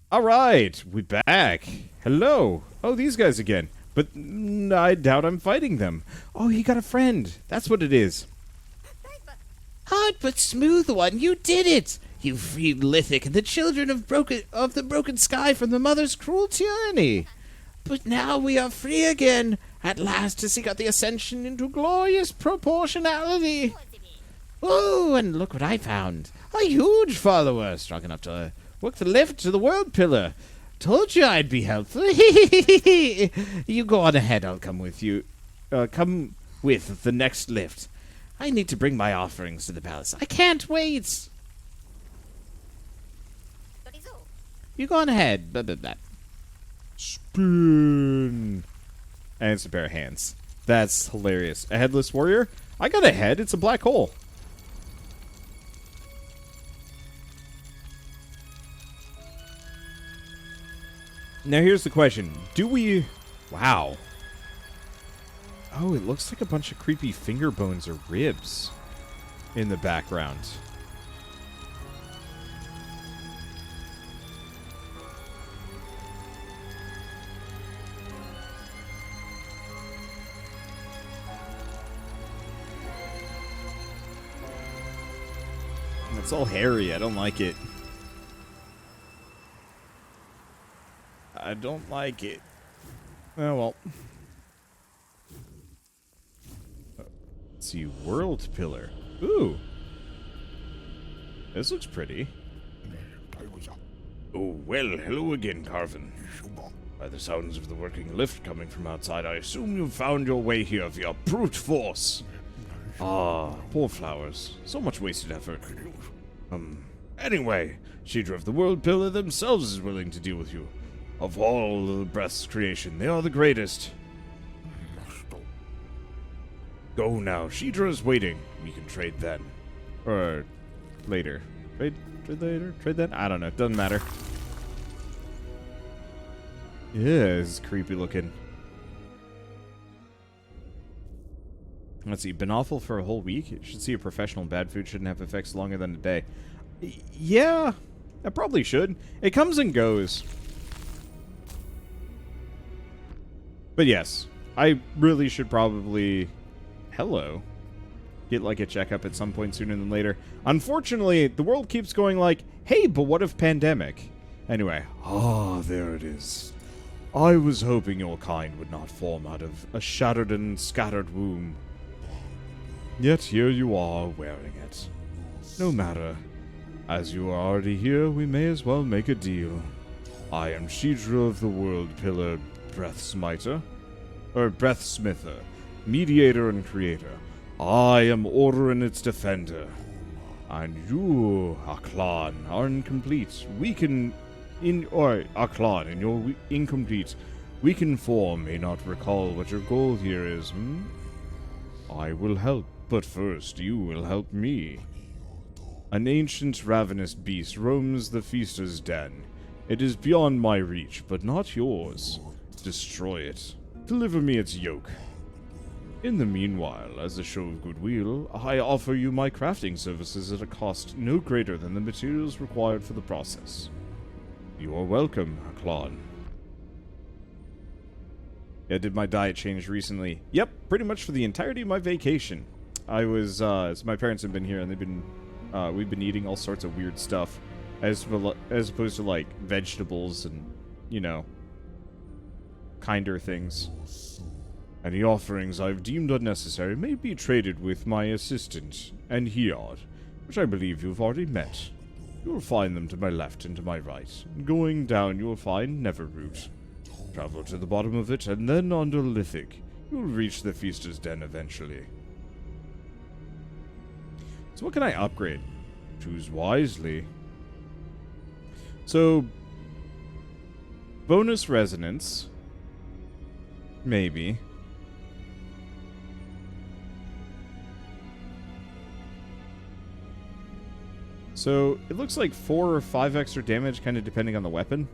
Alright, we back. Hello. Oh, these guys again. But I doubt I'm fighting them. Oh, he got a friend. That's what it is. Hard but smooth one, you did it! You freed Lithic and the children of the broken sky from the mother's cruel tyranny. But now we are free again, at last to seek out the ascension into glorious proportionality. Oh, and look what I found. A huge follower, strong enough to work the lift to the world pillar. Told you I'd be helpful. You go on ahead, I'll come with you. Come with the next lift. I need to bring my offerings to the palace. I can't wait. You go on ahead. Blah, blah, blah. Spin. And it's a pair of hands. That's hilarious. A headless warrior? I got a head. It's a black hole. Now here's the question. Do we... Wow. Oh, it looks like a bunch of creepy finger bones or ribs in the background. It's all hairy. I don't like it. I don't like it. Oh, well. Let's see. World Pillar. Ooh. This looks pretty. Oh, well, hello again, Carvin. By the sounds of the working lift coming from outside, I assume you've found your way here via brute force. Ah, poor flowers. So much wasted effort. Anyway, Shidra of the World Pillar themselves is willing to deal with you. Of all the breath's creation, they are the greatest. Go now. Shidra is waiting. We can trade then. Or later. Trade later? Trade then? I don't know. Doesn't matter. Yeah, it's creepy looking. Let's see. Been awful for a whole week? You should see a professional. Bad food shouldn't have effects longer than a day. Yeah, I probably should. It comes and goes. But yes, I really should probably... Hello. Get like a checkup at some point sooner than later. Unfortunately, the world keeps going like, hey, but what if pandemic? Anyway. Ah, there it is. I was hoping your kind would not form out of a shattered and scattered womb. Yet here you are, wearing it. No matter. As you are already here, we may as well make a deal. I am Shidra of the World Pillar Breathsmither, or Breathsmither, mediator and creator. I am Order and its defender. And you, Aklan, are incomplete. Aklan, and you're incomplete. We can form, may not recall what your goal here is, I will help, but first you will help me. An ancient ravenous beast roams the feaster's den. It is beyond my reach, but not yours. Destroy it. Deliver me its yoke. In the meanwhile, as a show of goodwill, I offer you my crafting services at a cost no greater than the materials required for the process. You are welcome, Aklan. Yeah, did my diet change recently? Yep, pretty much for the entirety of my vacation. I was, so my parents have been here and they've been, we've been eating all sorts of weird stuff. As opposed to, like, vegetables and, you know, kinder things. Any offerings I've deemed unnecessary may be traded with my assistant, Enhiad, which I believe you've already met. You will find them to my left and to my right. Going down, you will find Neverroot. Travel to the bottom of it, and then onto Lithic. You will reach the Feaster's Den eventually. So what can I upgrade? Choose wisely. So, bonus resonance. Maybe. So, it looks like 4 or 5 extra damage, kind of depending on the weapon.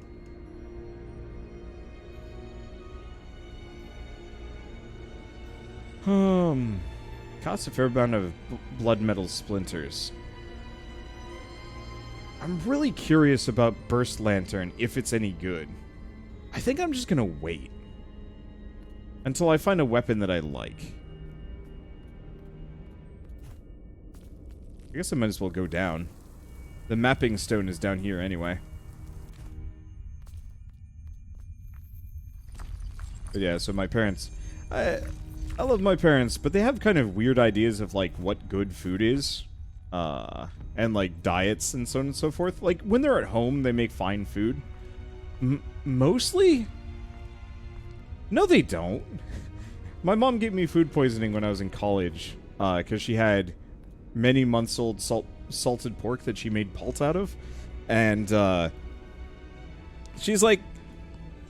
Costs a fair amount of blood metal splinters. I'm really curious about Burst Lantern, if it's any good. I think I'm just gonna wait until I find a weapon that I like. I guess I might as well go down. The mapping stone is down here anyway. But yeah, so my parents... I love my parents, but they have kind of weird ideas of, like, what good food is. And, like, diets and so on and so forth. Like, when they're at home, they make fine food. Mostly? No, they don't. My mom gave me food poisoning when I was in college. Because she had many months old salted pork that she made pulse out of. And, she's like,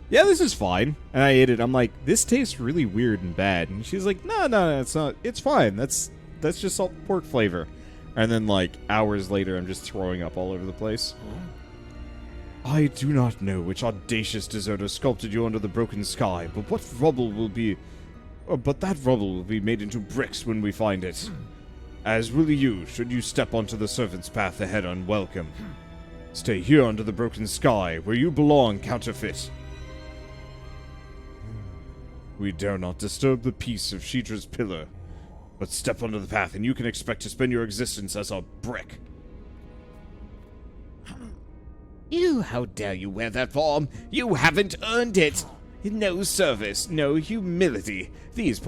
yeah, this is fine. And I ate it. I'm like, this tastes really weird and bad. And she's like, no, it's not. It's fine. That's just salt pork flavor. And then, like, hours later, I'm just throwing up all over the place. I do not know which audacious deserter sculpted you under the broken sky, but what rubble will be... but that rubble will be made into bricks when we find it. As will you, should you step onto the servant's path ahead unwelcome. Stay here under the broken sky, where you belong, counterfeit. We dare not disturb the peace of Sheedra's pillar, but step onto the path and you can expect to spend your existence as a brick. You, how dare you wear that form? You haven't earned it! No service, no humility. These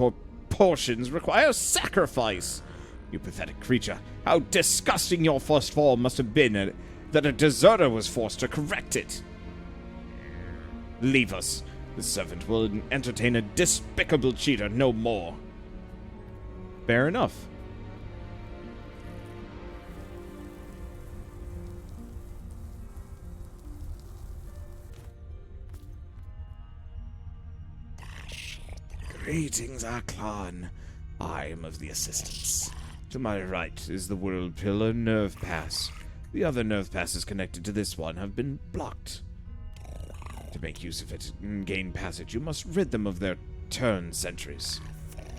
portions require sacrifice. You pathetic creature, how disgusting your first form must have been that a deserter was forced to correct it. Leave us. The servant will entertain a despicable cheater no more. Fair enough. Greetings, Aklan. I am of the assistants. To my right is the World Pillar Nerve Pass. The other nerve passes connected to this one have been blocked. To make use of it and gain passage, you must rid them of their turn sentries.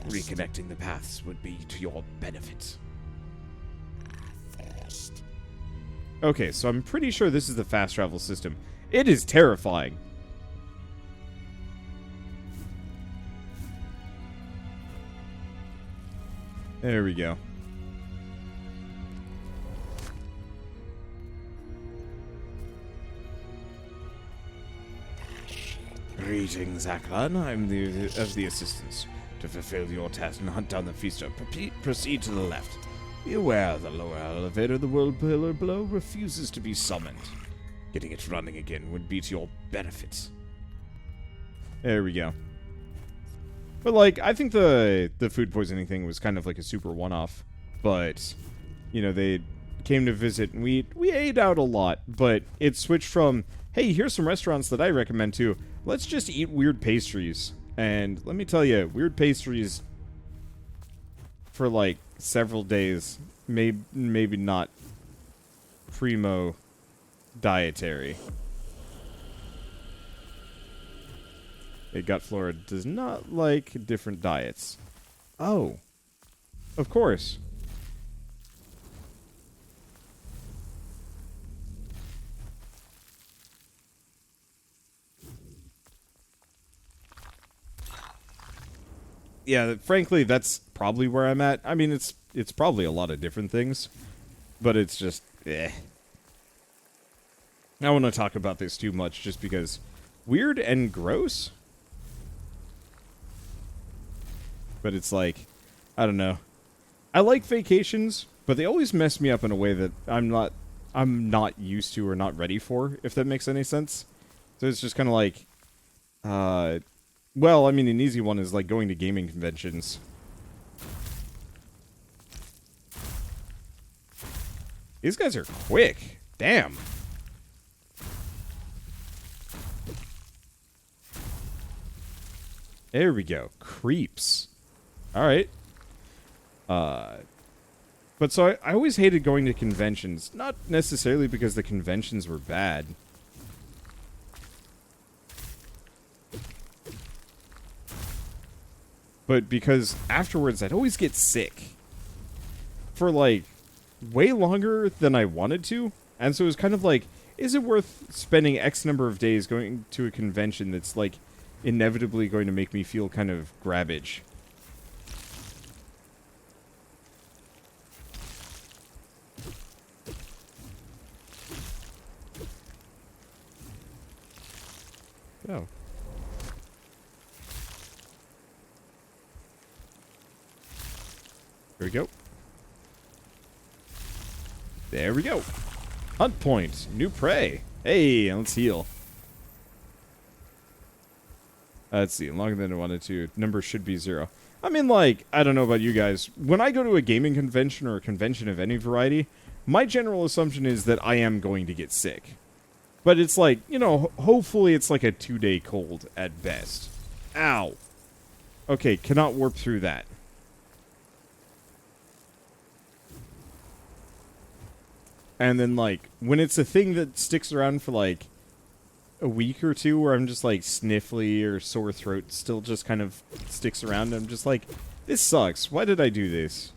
Reconnecting the paths would be to your benefit. Okay, so I'm pretty sure this is the fast travel system. It is terrifying. There we go. Greetings, Aklan. I'm of the assistants. To fulfill your task and hunt down the feaster, proceed to the left. Be aware the lower elevator of the world pillar below refuses to be summoned. Getting it running again would be to your benefit. There we go. But, like, I think the food poisoning thing was kind of like a super one-off. But, you know, they came to visit and we ate out a lot. But it switched from, hey, here's some restaurants that I recommend to, let's just eat weird pastries. And let me tell you, weird pastries for, like, several days, maybe not primo dietary. A gut flora does not like different diets. Oh. Of course. Yeah, frankly, that's probably where I'm at. I mean, it's probably a lot of different things, but it's just, I don't want to talk about this too much just because weird and gross. But it's like, I don't know. I like vacations, but they always mess me up in a way that I'm not used to or not ready for, if that makes any sense. So it's just kind of like, well, I mean, an easy one is like going to gaming conventions. These guys are quick. Damn. There we go. Creeps. Alright. But so I always hated going to conventions. Not necessarily because the conventions were bad. But because afterwards I'd always get sick. For like, way longer than I wanted to. And so it was kind of like, is it worth spending X number of days going to a convention that's, like, inevitably going to make me feel kind of grabbage? Oh. Here we go. There we go. Hunt point. New prey. Hey, let's heal. Let's see. Longer than I wanted to. Number should be 0. I mean, like, I don't know about you guys. When I go to a gaming convention or a convention of any variety, my general assumption is that I am going to get sick. But it's like, you know, hopefully it's like a 2-day cold at best. Ow. Okay, cannot warp through that. And then, like, when it's a thing that sticks around for, like, a week or two where I'm just, like, sniffly or sore throat still just kind of sticks around, I'm just like, this sucks. Why did I do this?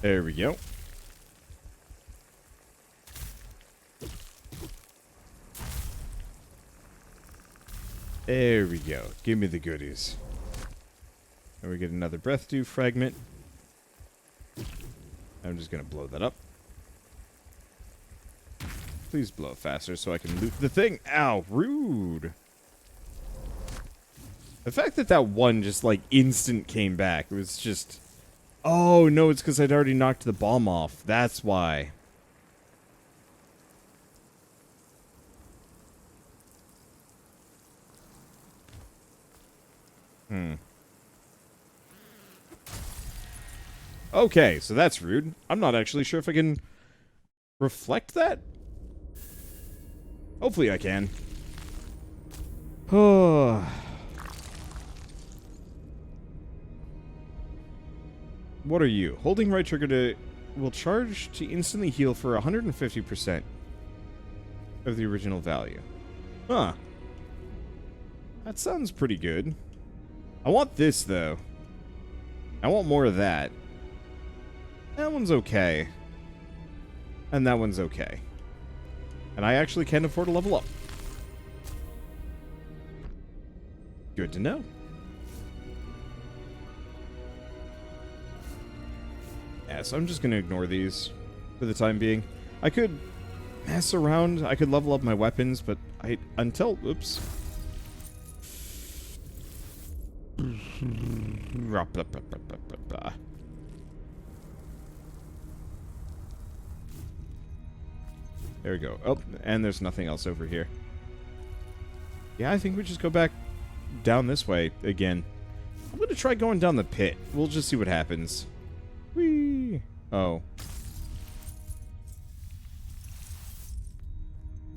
There we go. There we go. Give me the goodies. And we get another breath dew fragment. I'm just gonna blow that up. Please blow faster so I can loot the thing. Ow, rude. The fact that that one just, like, instant came back, it was just... Oh, no, it's because I'd already knocked the bomb off. That's why. Okay, so that's rude. I'm not actually sure if I can reflect that. Hopefully I can. Oh. What are you? Holding right trigger to... will charge to instantly heal for 150% of the original value. Huh. That sounds pretty good. I want this, though. I want more of that. That one's okay. And that one's okay. And I actually can afford to level up. Good to know. Yeah, so I'm just going to ignore these for the time being. I could mess around. I could level up my weapons, but until... Oops. There we go. Oh, and there's nothing else over here. Yeah, I think we just go back down this way again. I'm going to try going down the pit. We'll just see what happens. Whee! Oh.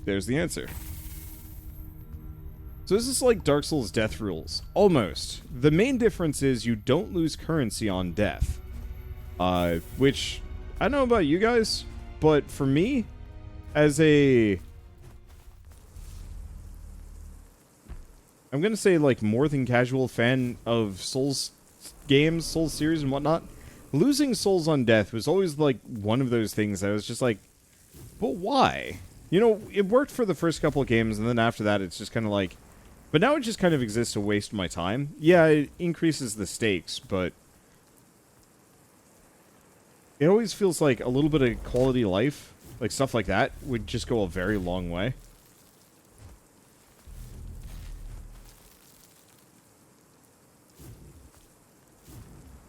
There's the answer. So this is like Dark Souls death rules. Almost. The main difference is you don't lose currency on death. Which, I don't know about you guys, but for me, as a... I'm gonna say, like, more than casual fan of Souls games, Souls series and whatnot, losing souls on death was always, like, one of those things that I was just like, but why? You know, it worked for the first couple of games, and then after that, it's just kind of like... But now it just kind of exists to waste my time. Yeah, it increases the stakes, but... It always feels like a little bit of quality of life, like stuff like that, would just go a very long way.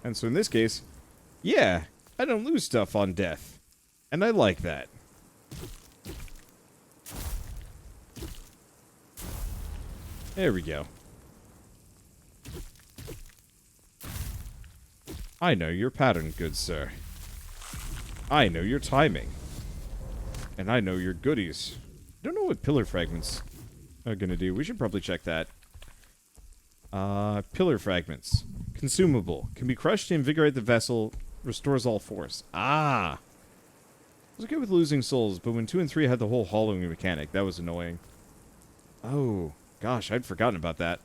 And so in this case, yeah, I don't lose stuff on death. And I like that. There we go. I know your pattern, good sir. I know your timing. And I know your goodies. Don't know what pillar fragments are gonna do. We should probably check that. Pillar fragments. Consumable. Can be crushed to invigorate the vessel. Restores all force. Ah! I was okay with losing souls, but when 2 and 3 had the whole hollowing mechanic, that was annoying. Oh. Gosh, I'd forgotten about that.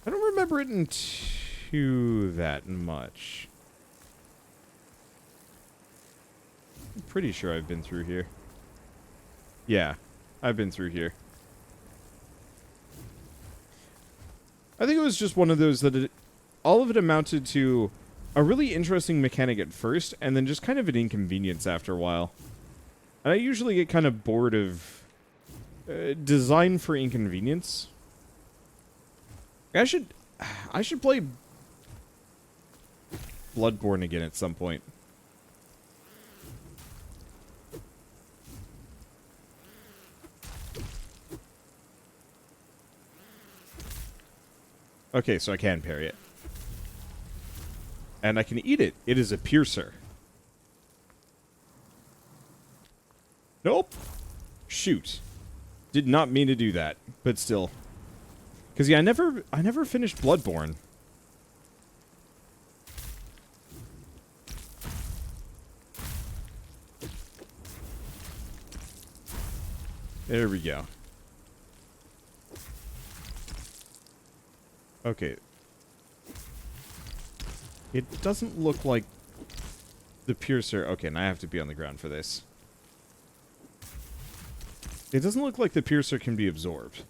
I don't remember it into that much. I'm pretty sure I've been through here. Yeah, I've been through here. I think it was just one of those that all of it amounted to a really interesting mechanic at first, and then just kind of an inconvenience after a while. And I usually get kind of bored of design for inconvenience. I should play Bloodborne again at some point. Okay, so I can parry it. And I can eat it. It is a piercer. Nope. Shoot. Did not mean to do that, but still. Because, yeah, I never finished Bloodborne. There we go. Okay. It doesn't look like the piercer... Okay, and I have to be on the ground for this. It doesn't look like the piercer can be absorbed.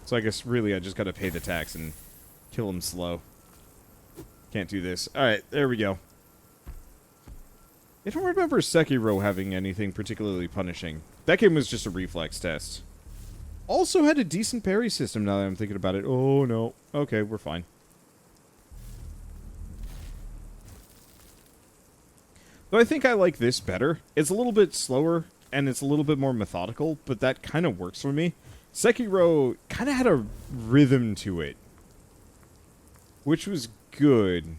So I guess, really, I just gotta pay the tax and kill him slow. Can't do this. Alright, there we go. I don't remember Sekiro having anything particularly punishing. That game was just a reflex test. Also had a decent parry system now that I'm thinking about it. Oh, no. Okay, we're fine. Though I think I like this better. It's a little bit slower, and it's a little bit more methodical, but that kind of works for me. Sekiro kind of had a rhythm to it, which was good.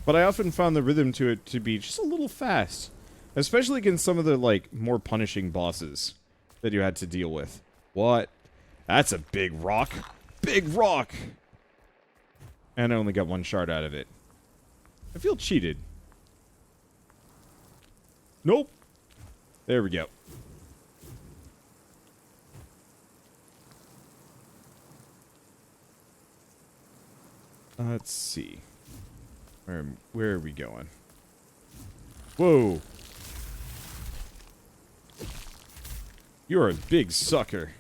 But I often found the rhythm to it to be just a little fast. Especially against some of the, like, more punishing bosses that you had to deal with. What? That's a big rock. Big rock! And I only got one shard out of it. I feel cheated. Nope. There we go. Let's see. Where are we going? Whoa. You're a big sucker.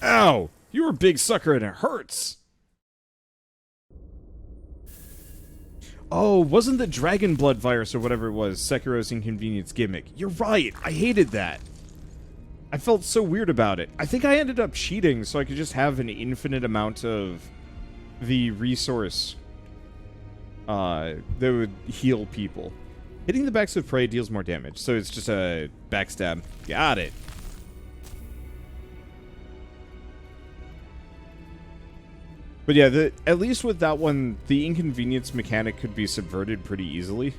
Ow! You're a big sucker and it hurts! Oh, wasn't the dragon blood virus or whatever it was Sekiro's inconvenience gimmick? You're right! I hated that! I felt so weird about it. I think I ended up cheating so I could just have an infinite amount of the resource that would heal people. Hitting the backs of prey deals more damage, so it's just a backstab. Got it. But yeah, at least with that one, the inconvenience mechanic could be subverted pretty easily.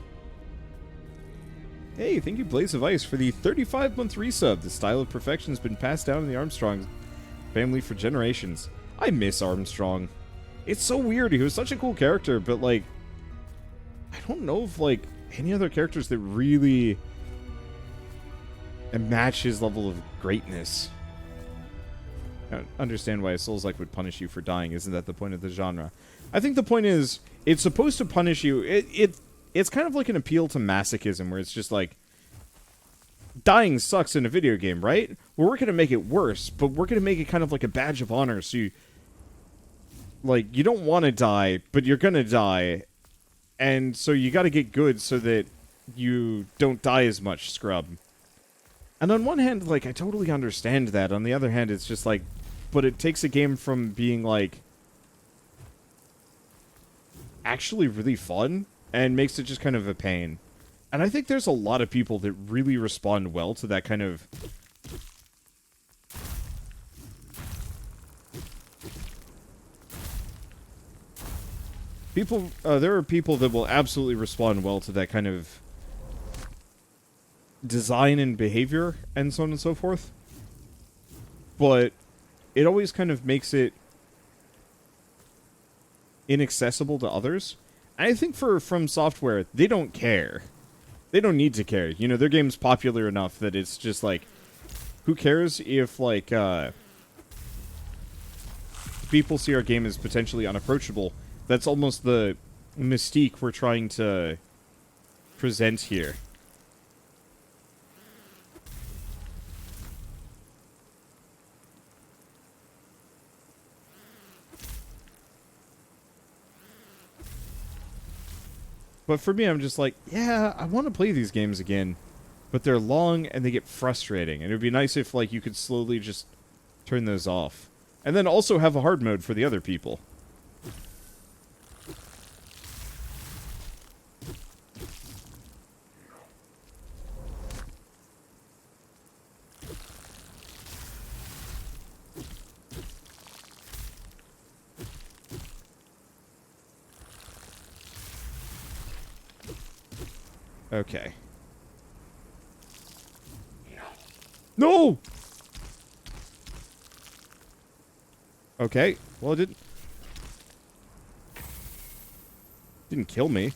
Hey, thank you, Blaze of Ice, for the 35-month resub. The style of perfection has been passed down in the Armstrong family for generations. I miss Armstrong. It's so weird. He was such a cool character, but, like, I don't know if, like, any other characters that really match his level of greatness. I don't understand why a Souls-like would punish you for dying. Isn't that the point of the genre? I think the point is, it's supposed to punish you. It's kind of like an appeal to masochism, where it's just like, dying sucks in a video game, right? Well, we're going to make it worse, but we're going to make it kind of like a badge of honor, so you, like, you don't want to die, but you're going to die, and so you got to get good so that you don't die as much, scrub. And on one hand, like, I totally understand that. On the other hand, it's just like, but it takes a game from being, like, actually really fun, and makes it just kind of a pain. And I think there's a lot of people that really respond well to that kind of... there are people that will absolutely respond well to that kind of design and behavior and so on and so forth. But it always kind of makes it inaccessible to others. And I think for From Software, they don't care. They don't need to care. You know, their game's popular enough that it's just like, who cares if, like, people see our game as potentially unapproachable? That's almost the mystique we're trying to present here. But for me, I'm just like, yeah, I want to play these games again, but they're long and they get frustrating. And it would be nice if, like, you could slowly just turn those off. And then also have a hard mode for the other people. Okay. No! Okay. Well, it didn't kill me.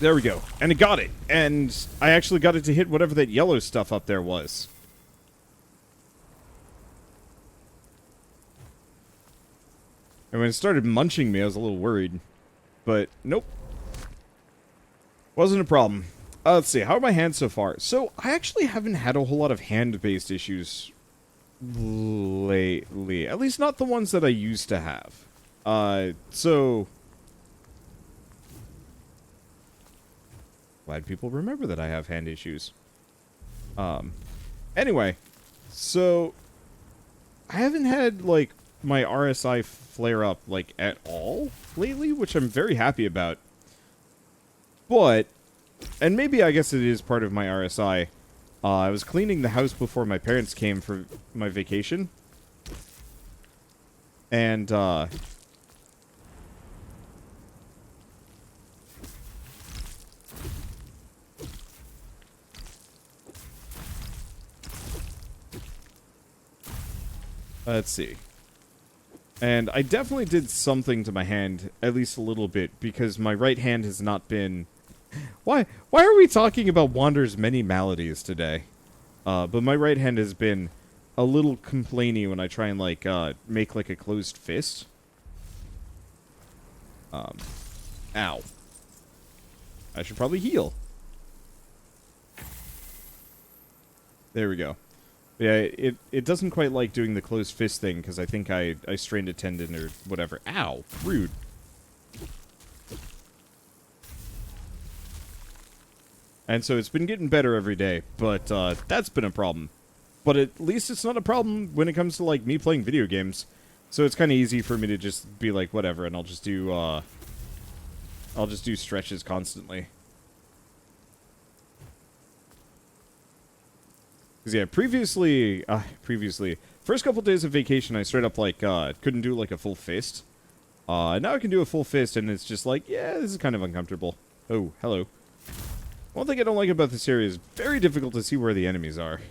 There we go. And it got it. And I actually got it to hit whatever that yellow stuff up there was. And when it started munching me, I was a little worried. But, nope. Wasn't a problem. Let's see, how are my hands so far? So, I actually haven't had a whole lot of hand-based issues lately. At least not the ones that I used to have. So... glad people remember that I have hand issues. Anyway. So... I haven't had, like, my RSI flare up, like, at all lately, which I'm very happy about. But, and maybe I guess it is part of my RSI, I was cleaning the house before my parents came for my vacation. And, let's see. And I definitely did something to my hand, at least a little bit, because my right hand has not been... Why are we talking about Wander's many maladies today? But my right hand has been a little complainy when I try and, like, make, like, a closed fist. Ow. I should probably heal. There we go. Yeah, it doesn't quite like doing the closed fist thing, because I think I strained a tendon or whatever. Ow. Rude. And so it's been getting better every day, but that's been a problem. But at least it's not a problem when it comes to, like, me playing video games. So it's kind of easy for me to just be like, whatever, and I'll just do stretches constantly. Because, yeah, previously, first couple days of vacation, I straight up, like, couldn't do, like, a full fist. Now I can do a full fist, and it's just like, yeah, this is kind of uncomfortable. Oh, hello. One thing I don't like about this area is very difficult to see where the enemies are.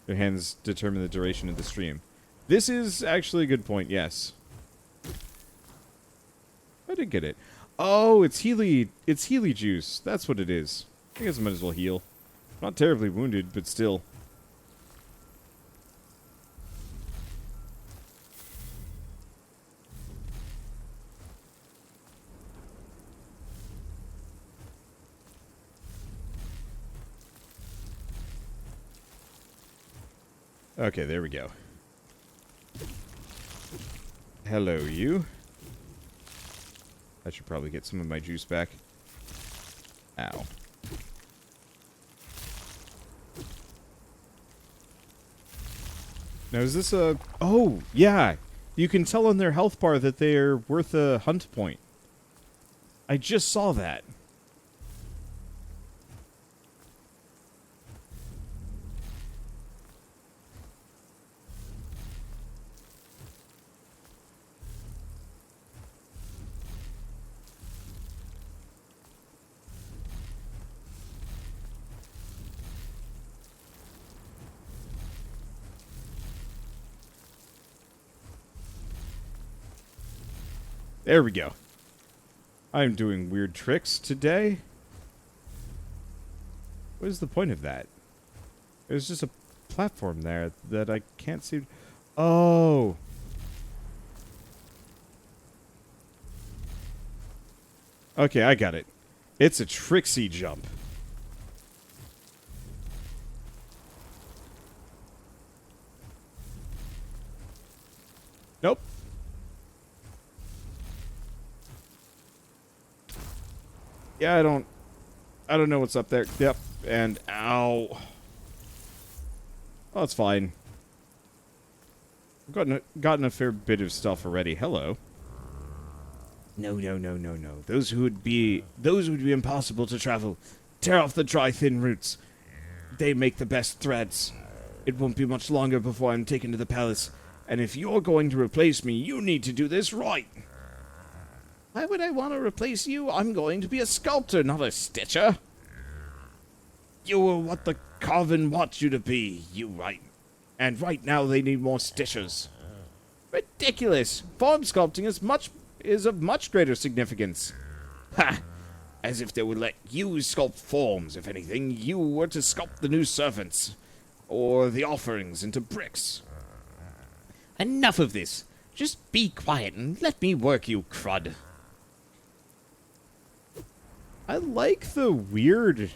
Their hands determine the duration of the stream. This is actually a good point, yes. I did get it. Oh, it's Healy juice. That's what it is. I guess I might as well heal. Not terribly wounded, but still. Okay, there we go. Hello, you. I should probably get some of my juice back. Ow. Now, is this a... Oh, yeah. You can tell on their health bar that they're worth a hunt point. I just saw that. There we go. I'm doing weird tricks today. What is the point of that? There's just a platform there that I can't see. Oh. Okay, I got it. It's a tricksy jump. Nope. Yeah, I don't know what's up there. Yep. And ow. Oh, it's fine. I've gotten a fair bit of stuff already. Hello. No. Those would be impossible to travel. Tear off the dry, thin roots. They make the best threads. It won't be much longer before I'm taken to the palace. And if you're going to replace me, you need to do this right. Why would I want to replace you? I'm going to be a sculptor, not a stitcher. You are what the Carven wants you to be, you right. And right now they need more stitchers. Ridiculous! Form sculpting is of much greater significance. Ha! As if they would let you sculpt forms. If anything, you were to sculpt the new servants. Or the offerings into bricks. Enough of this. Just be quiet and let me work, you crud. I like the weird,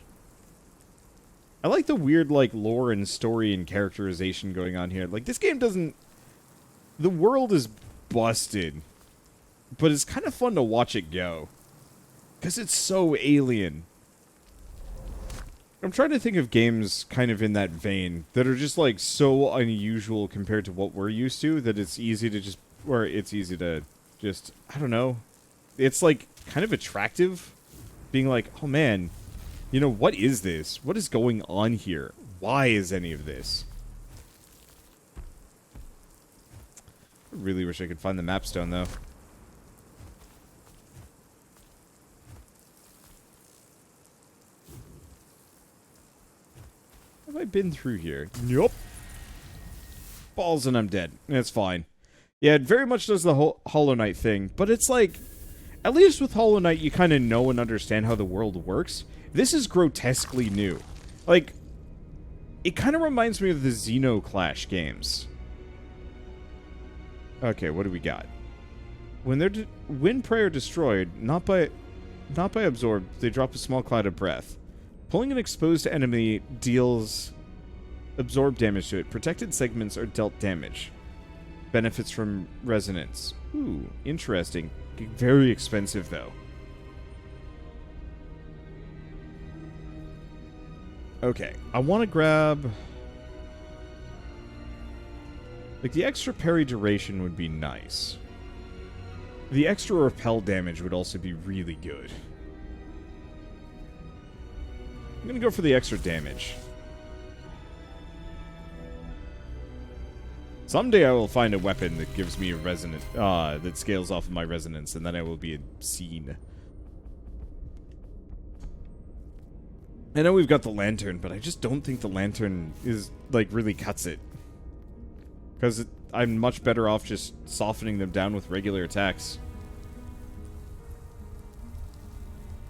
like, lore and story and characterization going on here. Like, this game doesn't... The world is busted. But it's kind of fun to watch it go. Because it's so alien. I'm trying to think of games kind of in that vein that are just, like, so unusual compared to what we're used to that it's easy to just... Or it's easy to just... I don't know. It's, like, kind of attractive. Being like, oh man, you know, what is this? What is going on here? Why is any of this? I really wish I could find the mapstone, though. Have I been through here? Nope. Balls and I'm dead. That's fine. Yeah, it very much does the whole Hollow Knight thing, but it's like... At least with Hollow Knight, you kind of know and understand how the world works. This is grotesquely new. Like, it kind of reminds me of the Xenoclash games. Okay, what do we got? When prey are destroyed, not by absorbed, they drop a small cloud of breath. Pulling an exposed enemy deals absorbed damage to it. Protected segments are dealt damage. Benefits from resonance. Ooh, interesting. Very expensive, though. Okay, I want to grab... Like, the extra parry duration would be nice. The extra repel damage would also be really good. I'm gonna go for the extra damage. Someday I will find a weapon that gives me a resonance, that scales off of my resonance, and then I will be obscene. I know we've got the lantern, but I just don't think the lantern is, like, really cuts it. Because I'm much better off just softening them down with regular attacks.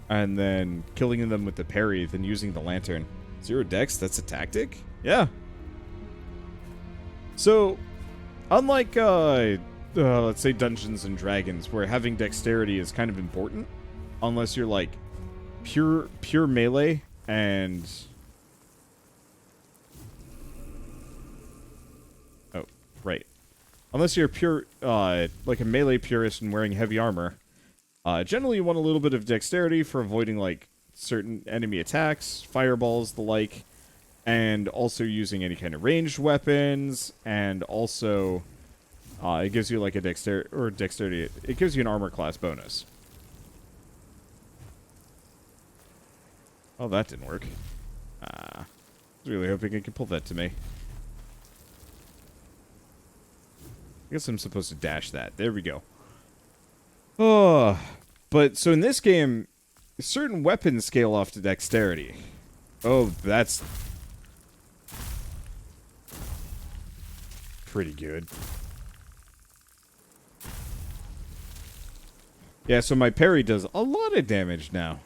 And then killing them with the parry, then using the lantern. 0 dex, that's a tactic? Yeah. So, unlike, let's say Dungeons and Dragons, where having dexterity is kind of important, unless you're, like, pure melee, and... Oh, right. Unless you're pure, like a melee purist and wearing heavy armor, generally you want a little bit of dexterity for avoiding, like, certain enemy attacks, fireballs, the like, and also using any kind of ranged weapons, and also, it gives you, like, a dexterity, it gives you an armor class bonus. Oh, that didn't work. I was really hoping it could pull that to me. I guess I'm supposed to dash that. There we go. Oh, but, so in this game, certain weapons scale off to dexterity. Oh, that's pretty good. Yeah, so my parry does a lot of damage now.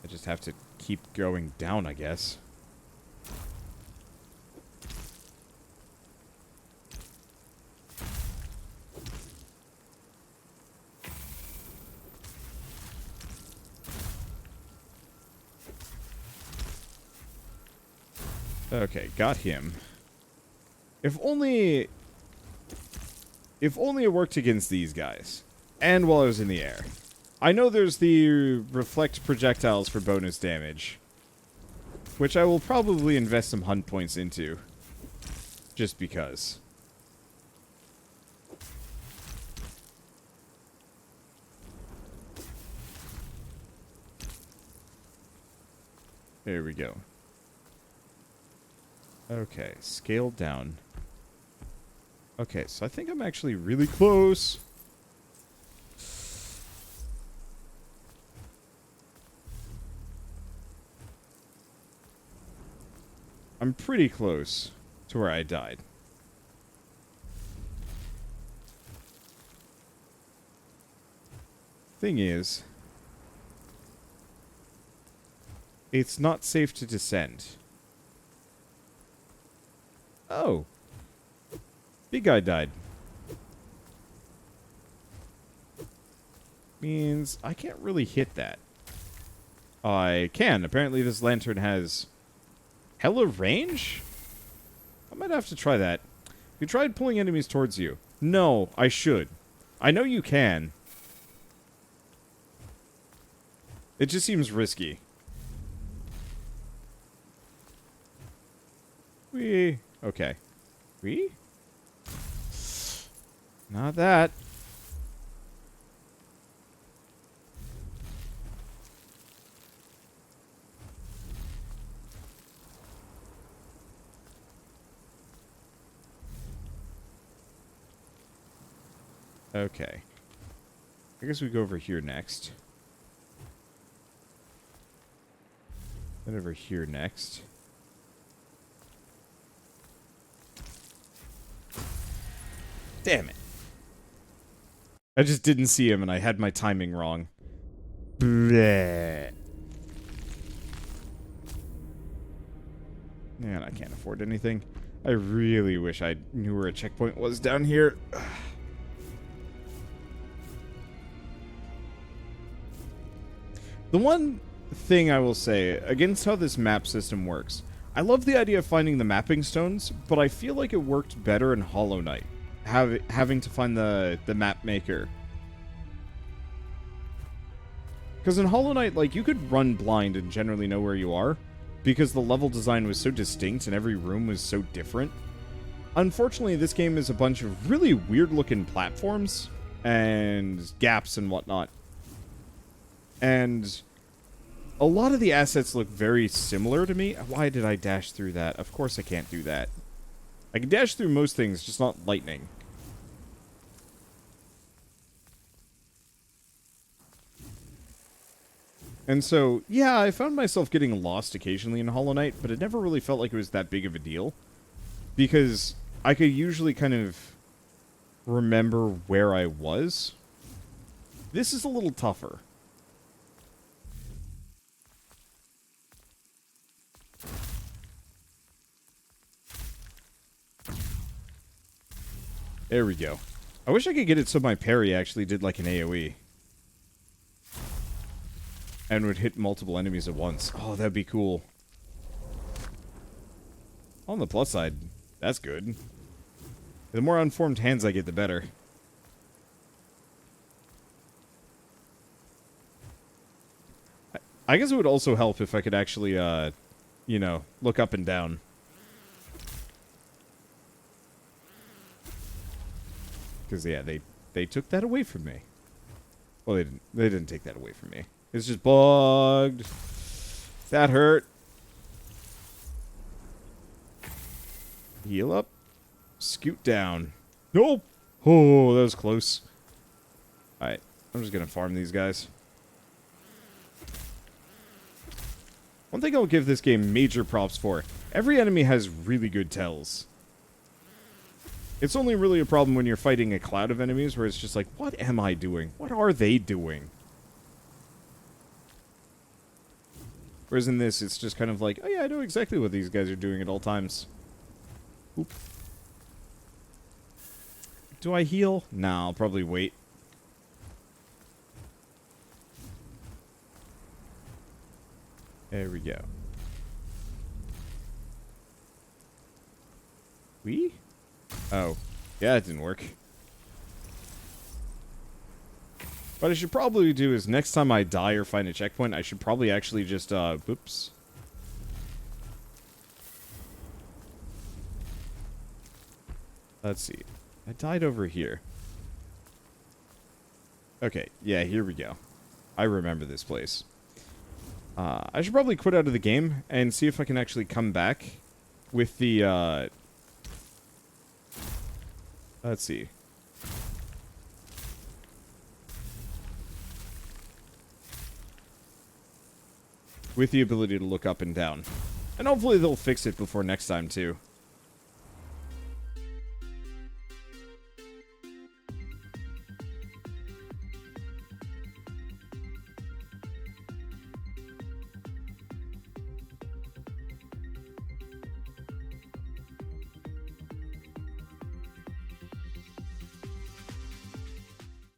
I just have to keep going down, I guess. Okay, got him. If only it worked against these guys. And while I was in the air. I know there's the reflect projectiles for bonus damage. Which I will probably invest some hunt points into. Just because. There we go. Okay, scaled down. Okay, so I think I'm actually really close. I'm pretty close to where I died. Thing is, it's not safe to descend. Oh. Big guy died. Means I can't really hit that. I can. Apparently this lantern has hella range? I might have to try that. You tried pulling enemies towards you. No, I should. I know you can. It just seems risky. Okay. Not that. Okay. I guess we go over here next. Then over here next. Damn it. I just didn't see him and I had my timing wrong. Bleh. Man, I can't afford anything. I really wish I knew where a checkpoint was down here. The one thing I will say against how this map system works, I love the idea of finding the mapping stones, but I feel like it worked better in Hollow Knight, having to find the map maker. Because in Hollow Knight, like, you could run blind and generally know where you are, because the level design was so distinct and every room was so different. Unfortunately, this game is a bunch of really weird-looking platforms and gaps and whatnot. And a lot of the assets look very similar to me. Why did I dash through that? Of course I can't do that. I can dash through most things, just not lightning. And so, yeah, I found myself getting lost occasionally in Hollow Knight, but it never really felt like it was that big of a deal. Because I could usually kind of remember where I was. This is a little tougher. There we go. I wish I could get it so my parry actually did like an AoE. And would hit multiple enemies at once. Oh, that'd be cool. On the plus side, that's good. The more unformed hands I get, the better. I guess it would also help if I could actually, you know, look up and down. Because, yeah, they took that away from me. Well, they didn't take that away from me. It's just bugged. That hurt. Heal up. Scoot down. Nope. Oh, that was close. Alright. I'm just going to farm these guys. One thing I'll give this game major props for. Every enemy has really good tells. It's only really a problem when you're fighting a cloud of enemies where it's just like, what am I doing? What are they doing? Whereas in this, it's just kind of like, oh yeah, I know exactly what these guys are doing at all times. Oop. Do I heal? Nah, I'll probably wait. There we go. We? Oh. Yeah, it didn't work. What I should probably do is next time I die or find a checkpoint, I should probably actually just, whoops. Let's see. I died over here. Okay, yeah, here we go. I remember this place. I should probably quit out of the game and see if I can actually come back with the, let's see. With the ability to look up and down. And hopefully they'll fix it before next time, too.